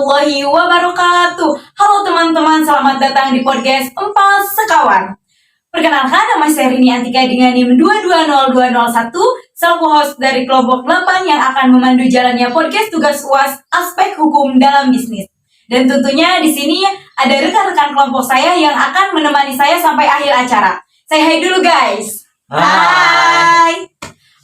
warahmatullahi wabarakatuh. Halo teman-teman, selamat datang di podcast Empat Sekawan. Perkenalkan, nama saya Rini Antika dengan NIM 220201, selaku host dari kelompok 8 yang akan memandu jalannya podcast tugas UAS aspek hukum dalam bisnis. Dan tentunya di sini ada rekan-rekan kelompok saya yang akan menemani saya sampai akhir acara. Saya hai dulu guys. Hai.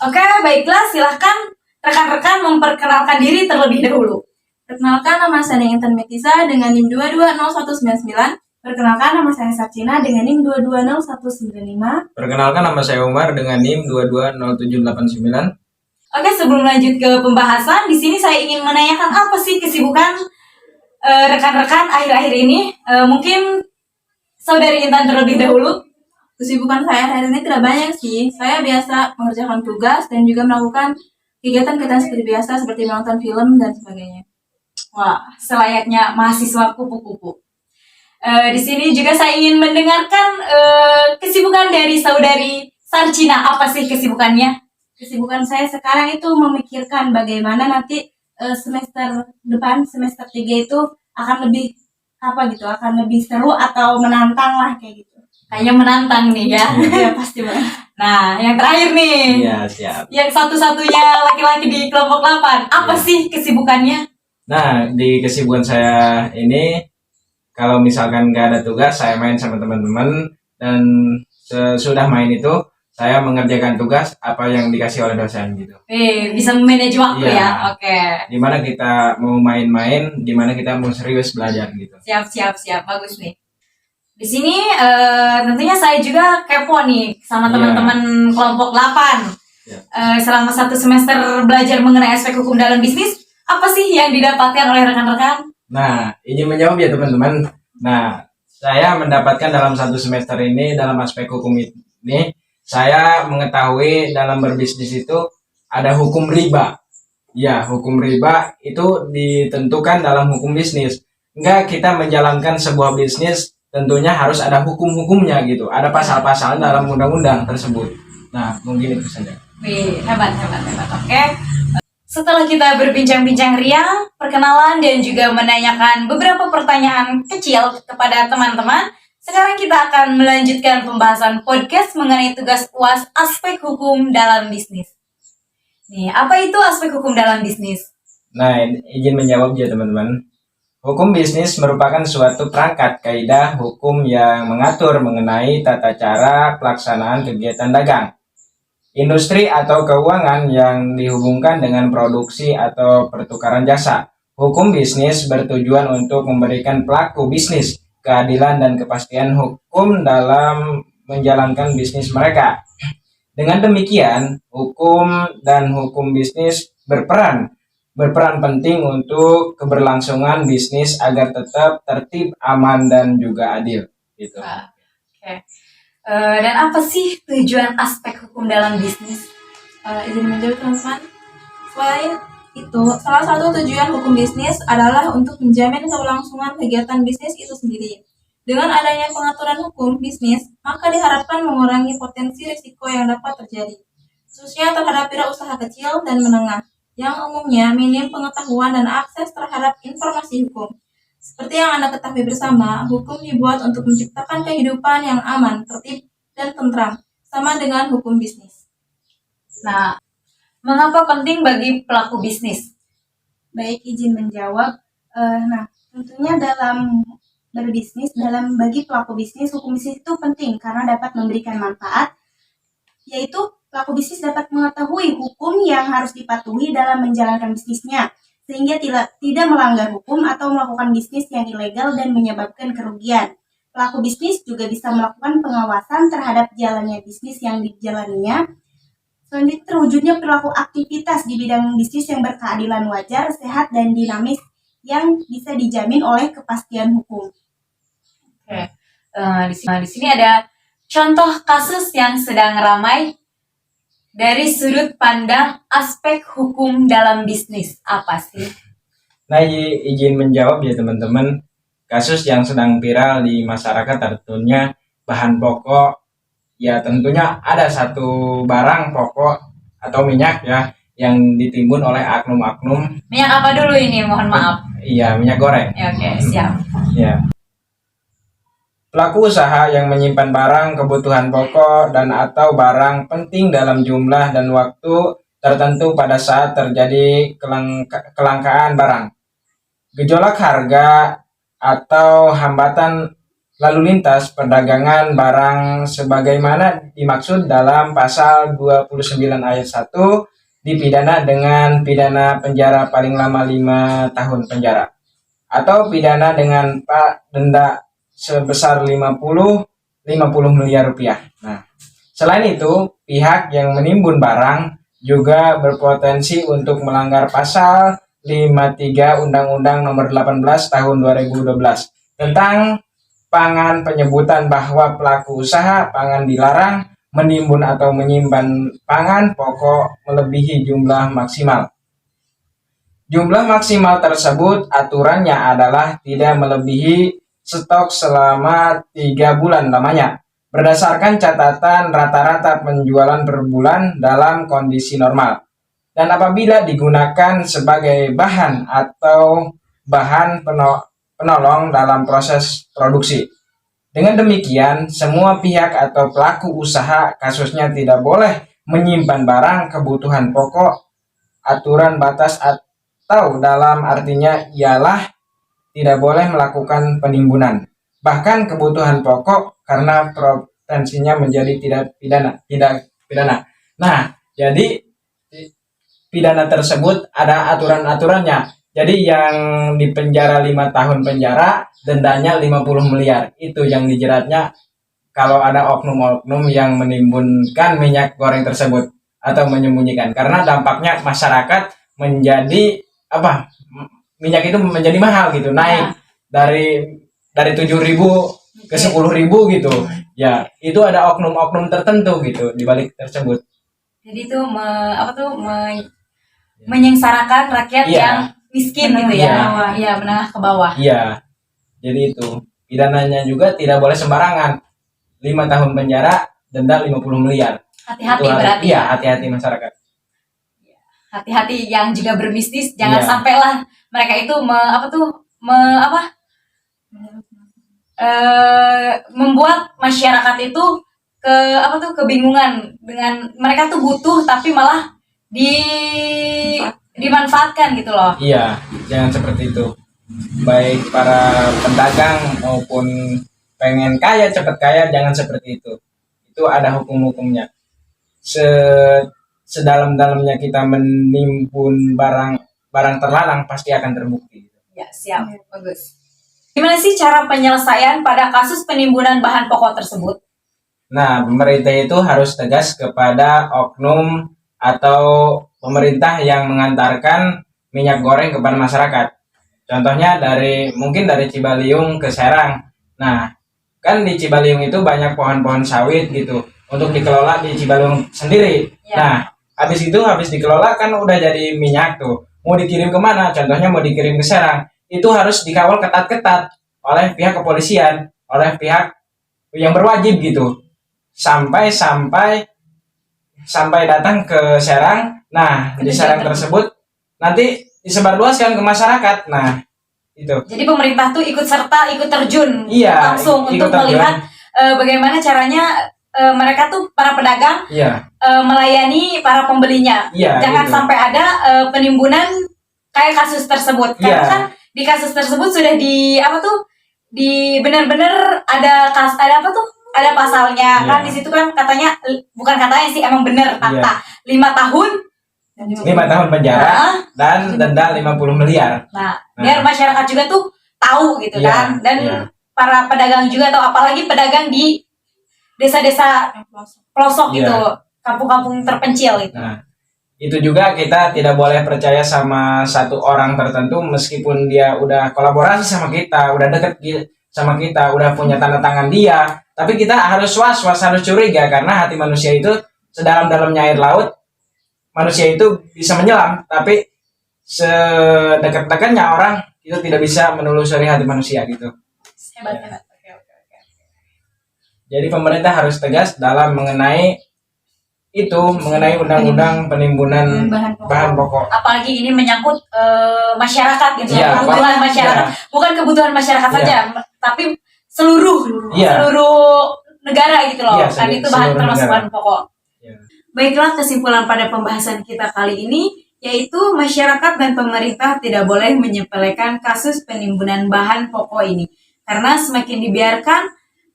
Oke, baiklah, silahkan rekan-rekan memperkenalkan diri terlebih dahulu. Perkenalkan, nama saya Intan Metisa dengan NIM 220199. Perkenalkan, nama saya Sarcina dengan NIM 220195. Perkenalkan, nama saya Umar dengan NIM 220789. Oke, sebelum lanjut ke pembahasan, di sini saya ingin menanyakan apa sih kesibukan rekan-rekan akhir-akhir ini. Mungkin saudari Intan terlebih dahulu. Kesibukan saya hari ini tidak banyak sih. Saya biasa mengerjakan tugas dan juga melakukan kegiatan-kegiatan seperti biasa, seperti menonton film dan sebagainya. Wah, selayaknya mahasiswa kupu-kupu. Di sini juga saya ingin mendengarkan kesibukan dari saudari Sarcina. Apa sih kesibukannya? Kesibukan saya sekarang itu memikirkan bagaimana nanti semester depan, semester 3 itu akan lebih akan lebih seru atau menantang lah kayak gitu. Kayaknya menantang nih ya. Iya pasti banget. Nah, yang terakhir nih. Iya, siap. Yang satu-satunya laki-laki di kelompok 8. Apa sih kesibukannya? Nah, di kesibukan saya ini, kalau misalkan nggak ada tugas, saya main sama teman-teman. Dan sesudah main itu, saya mengerjakan tugas apa yang dikasih oleh dosen gitu. Bisa memanage waktu Iya. ya? Oke. Dimana kita mau main-main, dimana kita mau serius belajar gitu. Siap. Bagus nih. Di sini tentunya saya juga kepo nih sama Iya. teman-teman kelompok 8. Iya. Selama 1 semester belajar mengenai aspek hukum dalam bisnis, apa sih yang didapatkan oleh rekan-rekan? Nah, ini menjawab ya teman-teman. Nah, saya mendapatkan dalam 1 semester ini, dalam aspek hukum ini, saya mengetahui dalam berbisnis itu ada hukum riba. Ya, hukum riba itu ditentukan dalam hukum bisnis. Enggak, kita menjalankan sebuah bisnis tentunya harus ada hukum-hukumnya gitu. Ada pasal-pasal dalam undang-undang tersebut. Nah, mungkin itu saja. Hebat. Oke. Setelah kita berbincang-bincang riang, perkenalan dan juga menanyakan beberapa pertanyaan kecil kepada teman-teman, sekarang kita akan melanjutkan pembahasan podcast mengenai tugas UAS aspek hukum dalam bisnis. Nih, apa itu aspek hukum dalam bisnis? Nah, izin menjawab ya teman-teman. Hukum bisnis merupakan suatu perangkat kaidah hukum yang mengatur mengenai tata cara pelaksanaan kegiatan dagang, industri atau keuangan yang dihubungkan dengan produksi atau pertukaran jasa. Hukum bisnis bertujuan untuk memberikan pelaku bisnis keadilan dan kepastian hukum dalam menjalankan bisnis mereka. Dengan demikian, hukum dan hukum bisnis berperan penting untuk keberlangsungan bisnis agar tetap tertib, aman, dan juga adil. Gitu. Oke. Dan apa sih tujuan aspek hukum dalam bisnis? Izin menjawab teman-teman. Selain itu, salah satu tujuan hukum bisnis adalah untuk menjamin keberlangsungan kegiatan bisnis itu sendiri. Dengan adanya pengaturan hukum bisnis, maka diharapkan mengurangi potensi risiko yang dapat terjadi, khususnya terhadap wirausaha kecil dan menengah, yang umumnya minim pengetahuan dan akses terhadap informasi hukum. Seperti yang Anda ketahui bersama, hukum dibuat untuk menciptakan kehidupan yang aman, tertib, dan tentram, sama dengan hukum bisnis. Nah, mengapa penting bagi pelaku bisnis? Baik, izin menjawab. Tentunya dalam berbisnis, bagi pelaku bisnis, hukum bisnis itu penting karena dapat memberikan manfaat, yaitu pelaku bisnis dapat mengetahui hukum yang harus dipatuhi dalam menjalankan bisnisnya, sehingga tidak melanggar hukum atau melakukan bisnis yang ilegal dan menyebabkan kerugian. Pelaku bisnis juga bisa melakukan pengawasan terhadap jalannya bisnis yang dijalaninya. Selanjutnya, terwujudnya perilaku aktivitas di bidang bisnis yang berkeadilan, wajar, sehat, dan dinamis yang bisa dijamin oleh kepastian hukum. Oke. Di sini ada contoh kasus yang sedang ramai dari sudut pandang aspek hukum dalam bisnis. Apa sih? Nah, izin menjawab ya teman-teman. Kasus yang sedang viral di masyarakat tentunya bahan pokok. Ya tentunya ada satu barang pokok atau minyak ya yang ditimbun oleh oknum-oknum. Minyak apa dulu ini? Mohon maaf. Iya, minyak goreng. Ya, oke, siap. Ya. Pelaku usaha yang menyimpan barang kebutuhan pokok dan atau barang penting dalam jumlah dan waktu tertentu pada saat terjadi kelangkaan barang, gejolak harga, atau hambatan lalu lintas perdagangan barang sebagaimana dimaksud dalam pasal 29 ayat 1 dipidana dengan pidana penjara paling lama 5 tahun penjara atau pidana dengan denda sebesar 50 miliar rupiah. Nah, selain itu, pihak yang menimbun barang juga berpotensi untuk melanggar pasal 53 Undang-Undang Nomor 18 Tahun 2012 tentang pangan, penyebutan bahwa pelaku usaha pangan dilarang menimbun atau menyimpan pangan pokok melebihi jumlah maksimal. Jumlah maksimal tersebut aturannya adalah tidak melebihi stok selama 3 bulan lamanya, berdasarkan catatan rata-rata penjualan per bulan dalam kondisi normal, dan apabila digunakan sebagai bahan atau bahan penolong dalam proses produksi. Dengan demikian, semua pihak atau pelaku usaha kasusnya tidak boleh menyimpan barang kebutuhan pokok, aturan batas atau dalam artinya ialah tidak boleh melakukan penimbunan, bahkan kebutuhan pokok karena potensinya menjadi tidak pidana. Nah, jadi pidana tersebut ada aturan-aturannya. Jadi yang dipenjara 5 tahun penjara, dendanya 50 miliar. Itu yang dijeratnya kalau ada oknum-oknum yang menimbunkan minyak goreng tersebut atau menyembunyikan. Karena dampaknya masyarakat menjadi minyak itu menjadi mahal gitu, naik dari 7.000 ke 10.000 gitu. Ya, itu ada oknum-oknum tertentu gitu di balik tersebut. Jadi itu menyengsarakan rakyat yang miskin gitu ya. Iya, menengah ke bawah. Iya. Jadi itu pidananya juga tidak boleh sembarangan. 5 tahun penjara, denda 50 miliar. Hati-hati itu berarti. Iya, hati-hati masyarakat. Hati-hati yang juga berbisnis, jangan sampailah mereka itu membuat masyarakat itu kebingungan dengan mereka tuh butuh tapi malah dimanfaatkan gitu loh. Iya, jangan seperti itu. Baik para pedagang maupun pengen kaya, cepat kaya, jangan seperti itu. Itu ada hukum-hukumnya. Sedalam-dalamnya kita menimbun barang terlarang pasti akan terbukti. Ya, siap. Bagus. Gimana sih cara penyelesaian pada kasus penimbunan bahan pokok tersebut? Nah, pemerintah itu harus tegas kepada oknum atau pemerintah yang mengantarkan minyak goreng kepada masyarakat. Contohnya mungkin dari Cibaliung ke Serang. Nah, kan di Cibaliung itu banyak pohon-pohon sawit gitu untuk dikelola di Cibaliung sendiri. Ya. Nah, habis dikelola kan udah jadi minyak tuh. Mau dikirim kemana? Contohnya mau dikirim ke Serang. Itu harus dikawal ketat-ketat oleh pihak kepolisian, oleh pihak yang berwajib gitu. Sampai datang ke Serang. Nah, di Serang tersebut nanti disebarluaskan ke masyarakat. Nah, itu. Jadi pemerintah tuh ikut terjun langsung ikut untuk melihat bagaimana caranya mereka tuh para pedagang melayani para pembelinya. Jangan gitu. sampai ada penimbunan kayak kasus tersebut. Karena kan di kasus tersebut sudah benar-benar ada pasalnya. Kan di situ kan katanya, bukan katanya sih, emang bener kata 5 tahun 5 tahun penjara dan denda 50 miliar. Nah, biar masyarakat juga tuh tahu gitu kan. Dan para pedagang juga tahu, apalagi pedagang di desa-desa pelosok gitu, kampung-kampung terpencil gitu. Nah, itu juga kita tidak boleh percaya sama satu orang tertentu meskipun dia udah kolaborasi sama kita, udah deket sama kita, udah punya tanda tangan dia, tapi kita harus was-was, harus curiga, karena hati manusia itu sedalam-dalamnya air laut. Manusia itu bisa menyelam, tapi sedekat-dekatnya orang itu tidak bisa menelusuri hati manusia gitu. Hebat. Jadi pemerintah harus tegas dalam mengenai itu mengenai undang-undang penimbunan bahan pokok. Apalagi ini menyangkut masyarakat gitu Iya, kebutuhan Pak. masyarakat, Iya. bukan kebutuhan masyarakat Iya. saja, tapi seluruh Iya. negara gitu loh. Iya, Kan itu bahan seluruh termasuk negara. bahan pokok. Ya. Baiklah, kesimpulan pada pembahasan kita kali ini yaitu masyarakat dan pemerintah tidak boleh menyepelekan kasus penimbunan bahan pokok ini. Karena semakin dibiarkan,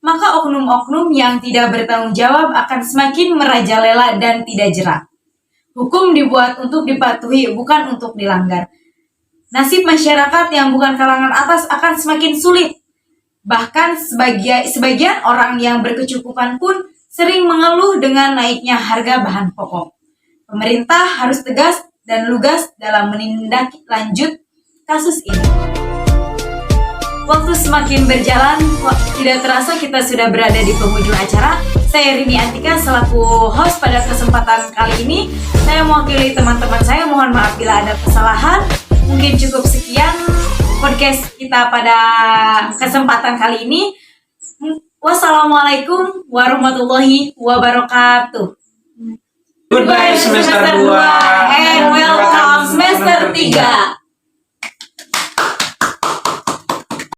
maka oknum-oknum yang tidak bertanggung jawab akan semakin merajalela dan tidak jerak. Hukum dibuat untuk dipatuhi, bukan untuk dilanggar. Nasib masyarakat yang bukan kalangan atas akan semakin sulit. Bahkan sebagian orang yang berkecukupan pun sering mengeluh dengan naiknya harga bahan pokok. Pemerintah harus tegas dan lugas dalam menindaklanjut kasus ini. Waktu semakin berjalan, tidak terasa kita sudah berada di penghujung acara. Saya Rini Antika selaku host pada kesempatan kali ini. Saya mewakili teman-teman saya, mohon maaf bila ada kesalahan. Mungkin cukup sekian podcast kita pada kesempatan kali ini. Wassalamualaikum warahmatullahi wabarakatuh. Goodbye semester 2 and welcome semester 3.